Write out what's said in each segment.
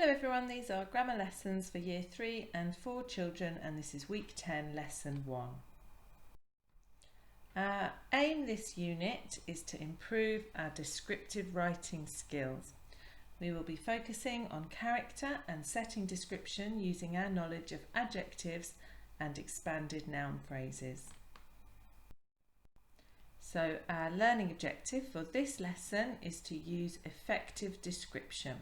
Hello everyone, these are grammar lessons for Year 3 and 4 children, and this is Week 10, Lesson 1. Our aim this unit is to improve our descriptive writing skills. We will be focusing on character and setting description using our knowledge of adjectives and expanded noun phrases. So our learning objective for this lesson is to use effective description.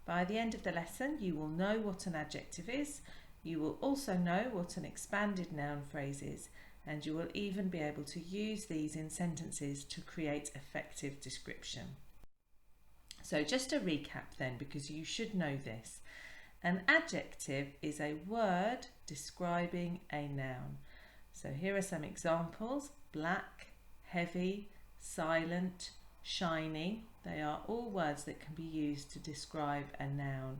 By the end of the lesson, you will know what an adjective is, you will also know what an expanded noun phrase is, and you will even be able to use these in sentences to create effective description. So just a recap then, because you should know this. An adjective is a word describing a noun. So here are some examples: black, heavy, silent, shiny. They are all words that can be used to describe a noun,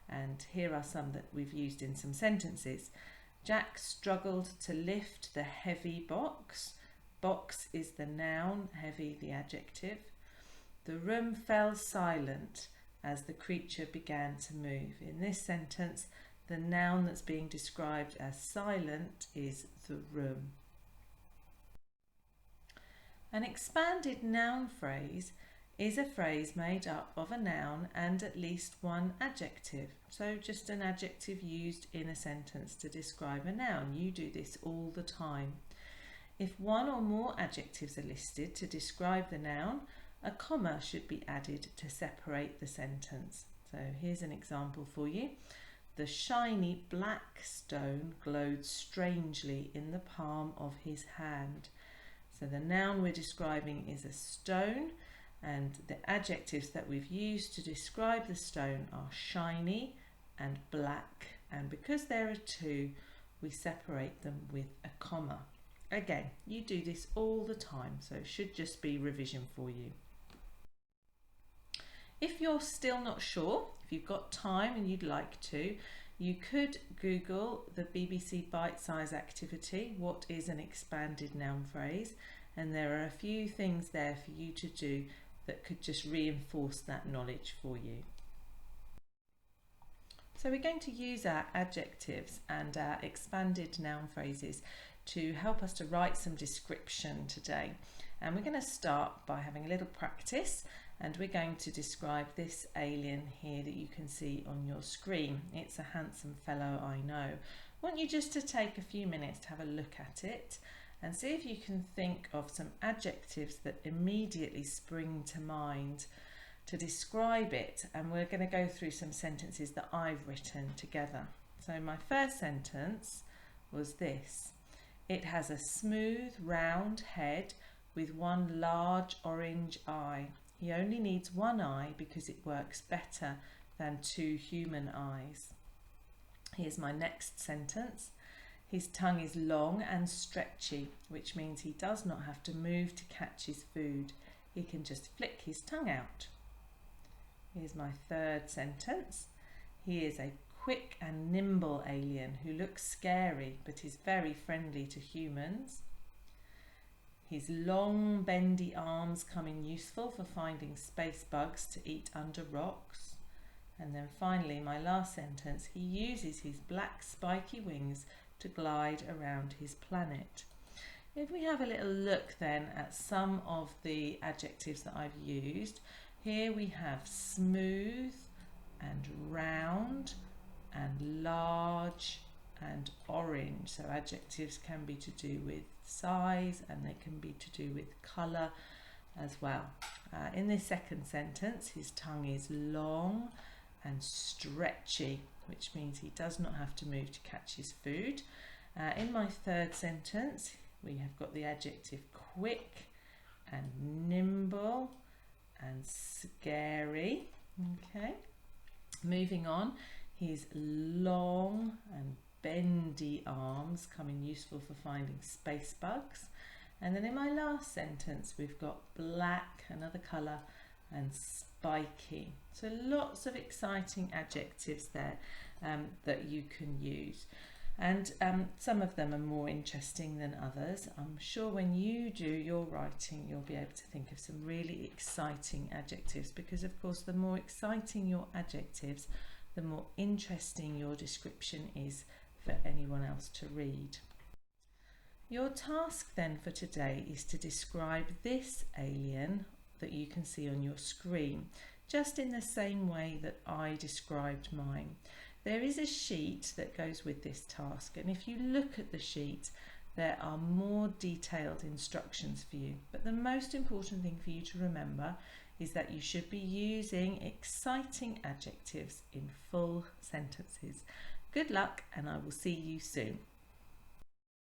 and here are some that we've used in some sentences. Jack struggled to lift the heavy box. Box is the noun, heavy the adjective. The room fell silent as the creature began to move. In this sentence, the noun that's being described as silent is the room. An expanded noun phrase is a phrase made up of a noun and at least one adjective. So just an adjective used in a sentence to describe a noun. You do this all the time. If one or more adjectives are listed to describe the noun, a comma should be added to separate the sentence. So here's an example for you. The shiny black stone glowed strangely in the palm of his hand. So the noun we're describing is a stone, and the adjectives that we've used to describe the stone are shiny and black, and because there are two, we separate them with a comma. Again, you do this all the time, so it should just be revision for you. If you're still not sure, if you've got time and you'd like to, you could Google the BBC Bite-Size activity, what is an expanded noun phrase, and there are a few things there for you to do that could just reinforce that knowledge for you. So we're going to use our adjectives and our expanded noun phrases to help us to write some description today. And we're going to start by having a little practice, and we're going to describe this alien here that you can see on your screen. It's a handsome fellow, I know. I want you just to take a few minutes to have a look at it and see if you can think of some adjectives that immediately spring to mind to describe it. And we're going to go through some sentences that I've written together. So my first sentence was this: it has a smooth round head with one large orange eye. He only needs one eye because it works better than two human eyes. Here's my next sentence. His tongue is long and stretchy, which means he does not have to move to catch his food. He can just flick his tongue out. Here's my third sentence. He is a quick and nimble alien who looks scary but is very friendly to humans. His long bendy arms come in useful for finding space bugs to eat under rocks. And then finally, my last sentence, he uses his black spiky wings to glide around his planet. If we have a little look then at some of the adjectives that I've used, here we have smooth and round and large and orange. So adjectives can be to do with size and they can be to do with colour as well. In this second sentence, his tongue is long and stretchy, which means he does not have to move to catch his food. In my third sentence, we have got the adjective quick and nimble and scary. Okay, moving on, his long and bendy arms come in useful for finding space bugs. And then in my last sentence, we've got black, another colour, and spiky. So lots of exciting adjectives there that you can use. And some of them are more interesting than others. I'm sure when you do your writing, you'll be able to think of some really exciting adjectives, because of course the more exciting your adjectives, the more interesting your description is for anyone else to read. Your task then for today is to describe this alien that you can see on your screen, just in the same way that I described mine. There is a sheet that goes with this task, and if you look at the sheet, there are more detailed instructions for you. But the most important thing for you to remember is that you should be using exciting adjectives in full sentences. Good luck, and I will see you soon.